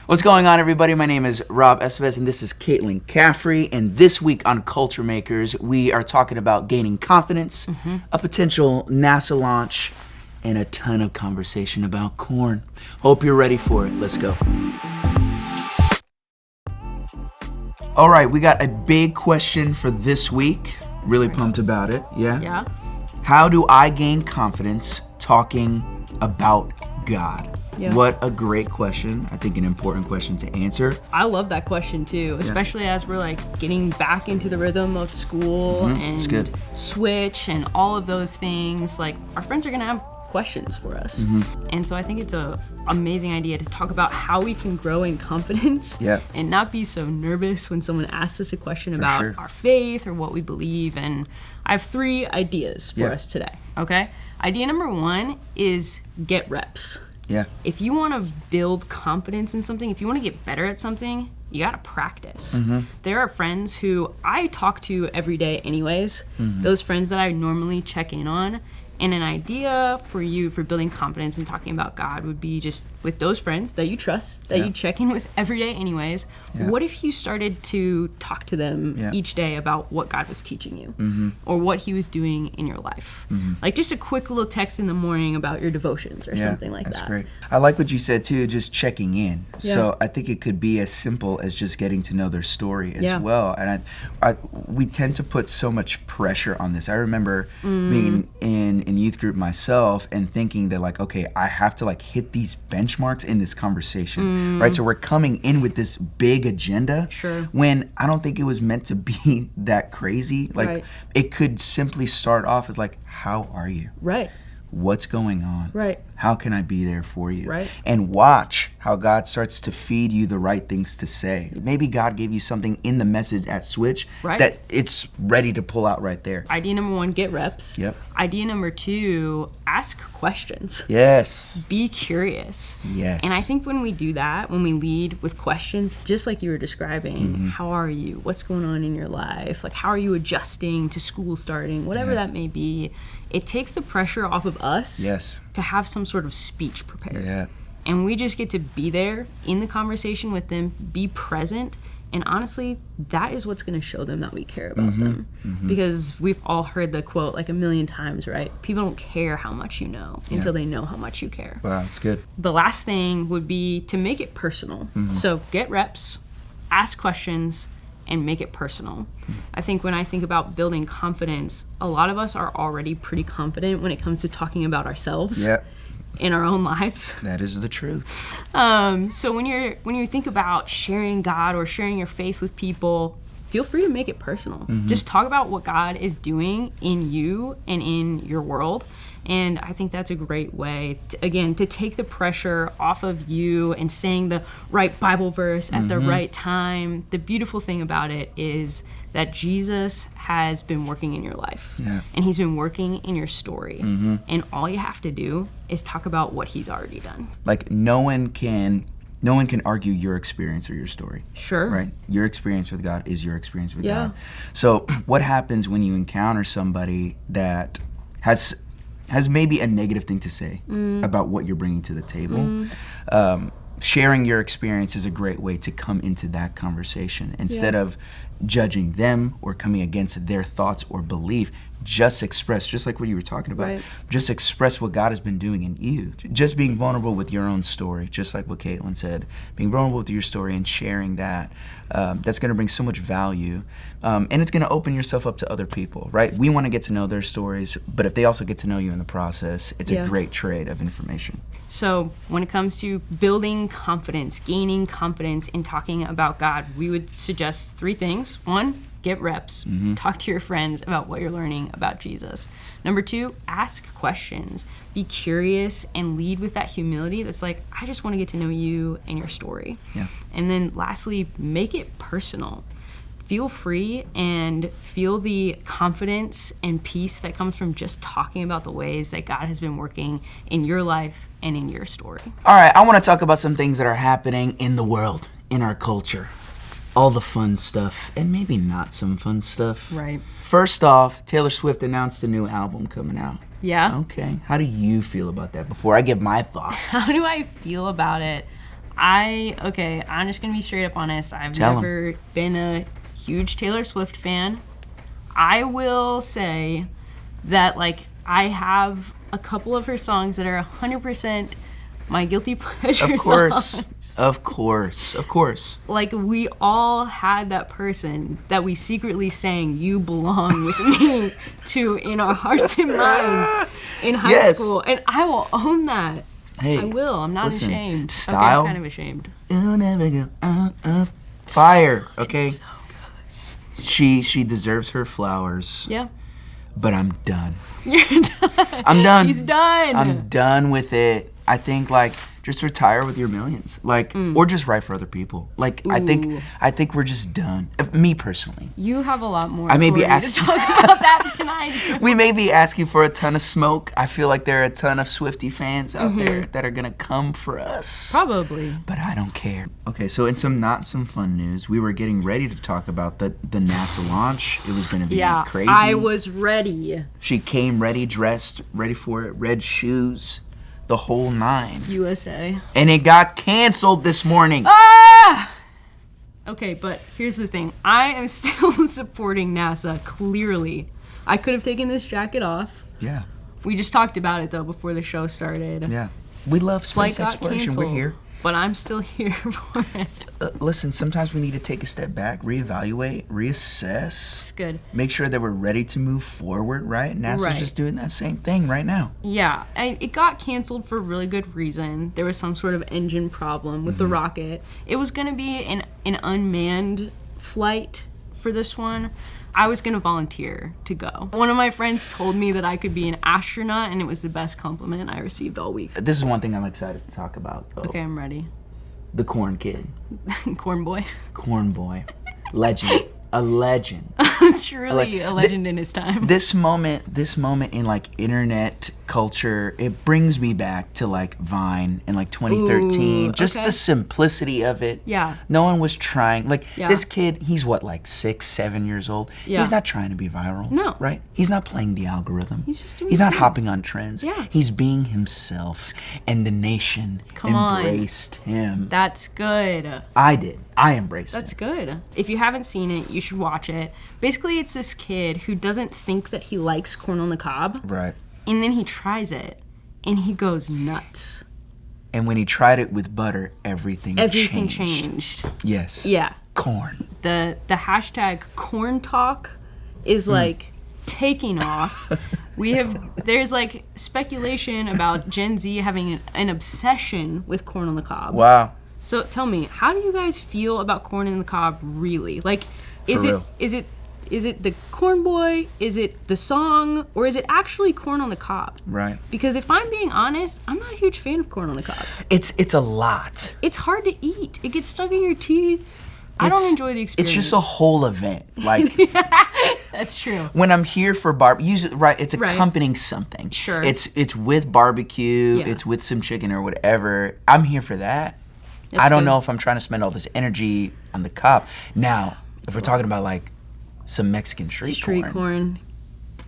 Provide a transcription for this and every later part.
What's going on, everybody? My name is Rob Estevez, and this is Kaitlyn Caffrey. And this week on Culture Makers, we are talking about gaining confidence, a potential NASA launch, and a ton of conversation about corn. Hope you're ready for it. Let's go. All right, we got a big question for this week. Really pumped about it. Yeah? How do I gain confidence talking about God? Yeah. What a great question. I think an important question to answer. I love that question too, especially as we're like getting back into the rhythm of school and switch and all of those things. Like our friends are gonna have questions for us. And so I think it's an amazing idea to talk about how we can grow in confidence and not be so nervous when someone asks us a question about our faith or what we believe. And I have 3 ideas for us today, okay? Idea number 1 is get reps. If you want to build confidence in something, if you want to get better at something, you got to practice. There are friends who I talk to every day anyways, those friends that I normally check in on. And an idea for you for building confidence and talking about God would be just with those friends that you trust, that you check in with every day anyways. What if you started to talk to them each day about what God was teaching you or what he was doing in your life? Like just a quick little text in the morning about your devotions or something like that's that. Great. I like what you said too, just checking in. So I think it could be as simple as just getting to know their story as well. And we tend to put so much pressure on this. I remember being in youth group myself and thinking that like, okay, I have to like hit these benchmarks in this conversation, right? So we're coming in with this big agenda when I don't think it was meant to be that crazy. Like it could simply start off as like, how are you? What's going on? How can I be there for you? And watch how God starts to feed you the right things to say. Maybe God gave you something in the message at Switch that it's ready to pull out right there. Idea number 1, get reps. Idea number 2, ask questions. Be curious. And I think when we do that, when we lead with questions, just like you were describing, how are you? What's going on in your life? Like, how are you adjusting to school starting? Whatever that may be, it takes the pressure off of us to have some sort of speech prepared. And we just get to be there in the conversation with them, be present, and honestly, that is what's going to show them that we care about them. Because we've all heard the quote like a million times, right? People don't care how much you know until they know how much you care. Wow, that's good. The last thing would be to make it personal. So get reps, ask questions, and make it personal. I think when I think about building confidence, a lot of us are already pretty confident when it comes to talking about ourselves in our own lives. That is the truth. So when you think about sharing God or sharing your faith with people, feel free to make it personal. Just talk about what God is doing in you and in your world. And I think that's a great way, to take the pressure off of you and saying the right Bible verse at the right time. The beautiful thing about it is that Jesus has been working in your life. And he's been working in your story. And all you have to do is talk about what he's already done. Like no one can argue your experience or your story. Right? Your experience with God is your experience with God. So what happens when you encounter somebody that has maybe a negative thing to say about what you're bringing to the table? Sharing your experience is a great way to come into that conversation. Instead of judging them or coming against their thoughts or belief, just express, just like what you were talking about, just express what God has been doing in you. Just being vulnerable with your own story, just like what Kaitlyn said, being vulnerable with your story and sharing that, that's going to bring so much value. And it's going to open yourself up to other people, right? We want to get to know their stories, but if they also get to know you in the process, it's a great trade of information. So when it comes to building confidence, gaining confidence in talking about God, we would suggest 3 things. 1, get reps. Talk to your friends about what you're learning about Jesus. Number 2, ask questions. Be curious and lead with that humility that's like, I just want to get to know you and your story. And then lastly, make it personal. Feel free and feel the confidence and peace that comes from just talking about the ways that God has been working in your life and in your story. All right, I want to talk about some things that are happening in the world, in our culture. All the fun stuff, and maybe not some fun stuff. First off, Taylor Swift announced a new album coming out. Okay, how do you feel about that before I give my thoughts? How do I feel about it? I'm just gonna be straight up honest. I've never been a huge Taylor Swift fan. I will say that, like, I have a couple of her songs that are 100% my guilty pleasure songs. Of course. Like, we all had that person that we secretly sang "You Belong With Me" to in our hearts and minds in high school. And I will own that. Hey, I will. I'm not ashamed. Style. Okay, I'm kind of ashamed. You'll never go out of fire. Okay. So good. She deserves her flowers. Yeah. But I'm done. You're done. I'm done. He's done. I'm done with it. I think, like, just retire with your millions, like, or just write for other people. Like, ooh. I think we're just done. Me personally. You have a lot more. I may be asking to talk about that than I do. We may be asking for a ton of smoke. I feel like there are a ton of Swiftie fans out there that are gonna come for us. Probably. But I don't care. Okay, so in some not some fun news, we were getting ready to talk about the NASA launch. It was gonna be crazy. I was ready. She came ready, dressed, ready for it, red shoes. The whole 9. USA. And it got canceled this morning. Ah! Okay, but here's the thing. I am still supporting NASA, clearly. I could have taken this jacket off. Yeah. We just talked about it, though, before the show started. Yeah. We love space exploration. Canceled, we're here. But I'm still here for it. Listen, sometimes we need to take a step back, reevaluate, reassess. It's good. Make sure that we're ready to move forward, right? NASA's just doing that same thing right now. Yeah, and it got canceled for a really good reason. There was some sort of engine problem with the rocket. It was going to be an unmanned flight for this one. I was going to volunteer to go. One of my friends told me that I could be an astronaut, and it was the best compliment I received all week. This is one thing I'm excited to talk about, though. Okay, I'm ready. The corn kid. Corn boy. Corn boy. Legend. A legend. Truly a legend in his time. This moment in, like, internet culture, it brings me back to, like, Vine in, like, 2013. Just the simplicity of it. Yeah. No one was trying. Like, this kid, he's what, like 6, 7 years old? Yeah. He's not trying to be viral. No. Right? He's not playing the algorithm. He's just doing He's not hopping on trends. Yeah. He's being himself. And the nation embraced him. That's good. I did. I embraced it. That's good. If you haven't seen it, you should watch it. Basically, it's this kid who doesn't think that he likes corn on the cob. Right. And then he tries it, and he goes nuts. And when he tried it with butter, everything changed. Yes. Yeah. Corn. The hashtag corn talk is like taking off. There's like speculation about Gen Z having an obsession with corn on the cob. Wow. So tell me, how do you guys feel about corn on the cob really? Like, is it the corn boy? Is it the song? Or is it actually corn on the cob? Right. Because if I'm being honest, I'm not a huge fan of corn on the cob. It's a lot. It's hard to eat. It gets stuck in your teeth. I don't enjoy the experience. It's just a whole event. Like, that's true. When I'm here for usually, right, it's accompanying something. Sure. It's with barbecue. Yeah. It's with some chicken or whatever. I'm here for that. I don't know if I'm trying to spend all this energy on the cob. Now, if we're talking about, like, some Mexican street corn,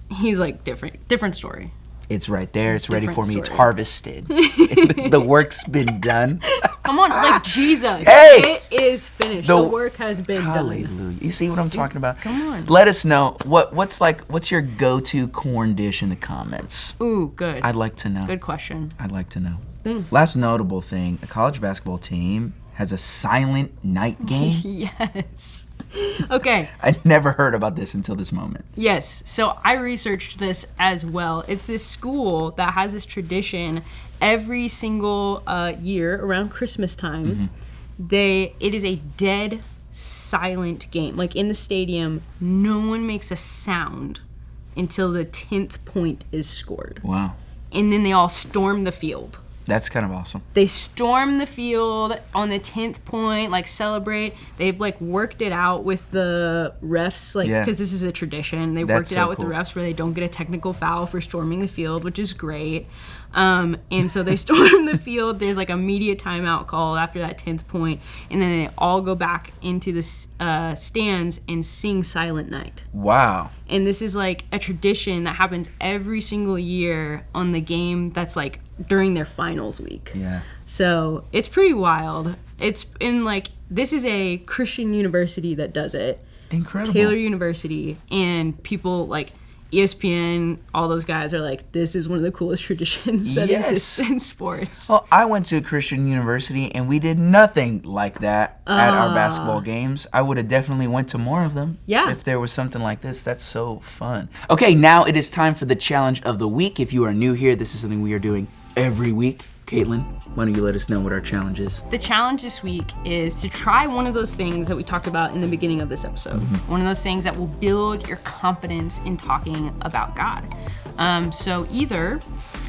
he's like different story. It's right there. It's ready for me. It's harvested. The work's been done. Come on, like Jesus. Hey! It is finished. The work has been done. You see what I'm talking about? Come on. Let us know. What's your go-to corn dish in the comments? Ooh, good. I'd like to know. Good question. I'd like to know. Last notable thing, a college basketball team has a silent night game. Yes. Okay. I never heard about this until this moment. Yes. So I researched this as well. It's this school that has this tradition every single year around Christmas time. It is a dead silent game. Like in the stadium, no one makes a sound until the 10th point is scored. Wow. And then they all storm the field. That's kind of awesome. They storm the field on the 10th point, like celebrate. They've like worked it out with the refs, like because this is a tradition. They've worked it out with the refs where they don't get a technical foul for storming the field, which is great. And so they storm the field. There's like immediate timeout called after that 10th point, and then they all go back into the stands and sing Silent Night. Wow. And this is like a tradition that happens every single year on the game that's like during their finals week. Yeah. So it's pretty wild. It's in this is a Christian university that does it. Incredible. Taylor University, and people ESPN, all those guys are like, this is one of the coolest traditions that exists in sports. Well, I went to a Christian university, and we did nothing like that at our basketball games. I would have definitely went to more of them if there was something like this. That's so fun. Okay, now it is time for the challenge of the week. If you are new here, this is something we are doing every week. Kaitlyn, why don't you let us know what our challenge is? The challenge this week is to try one of those things that we talked about in the beginning of this episode. One of those things that will build your confidence in talking about God. So either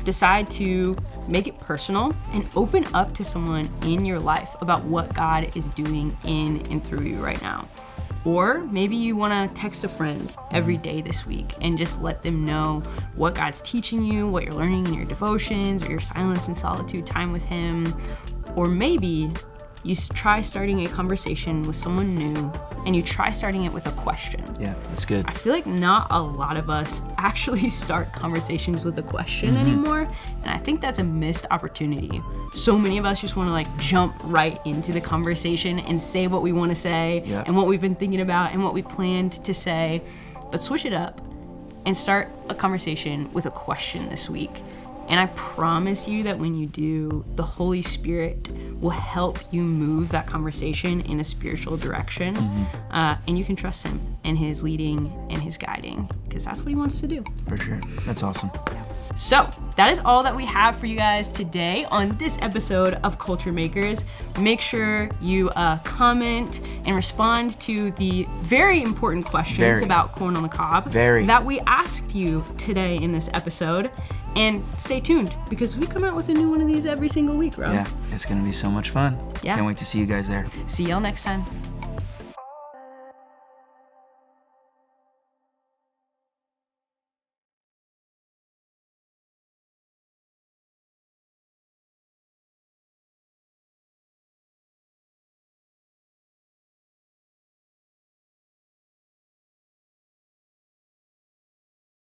decide to make it personal and open up to someone in your life about what God is doing in and through you right now. Or maybe you want to text a friend every day this week and just let them know what God's teaching you, what you're learning in your devotions or your silence and solitude time with Him. Or maybe you try starting a conversation with someone new, and you try starting it with a question. Yeah, that's good. I feel like not a lot of us actually start conversations with a question anymore, and I think that's a missed opportunity. So many of us just want to jump right into the conversation and say what we want to say and what we've been thinking about and what we planned to say, but switch it up and start a conversation with a question this week. And I promise you that when you do, the Holy Spirit will help you move that conversation in a spiritual direction. And you can trust Him and His leading and His guiding, because that's what He wants to do. For sure. That's awesome. So that is all that we have for you guys today on this episode of Culture Makers. Make sure you comment and respond to the very important questions about corn on the cob that we asked you today in this episode. And stay tuned, because we come out with a new one of these every single week, Rob. Yeah, it's going to be so much fun. Yeah. Can't wait to see you guys there. See y'all next time.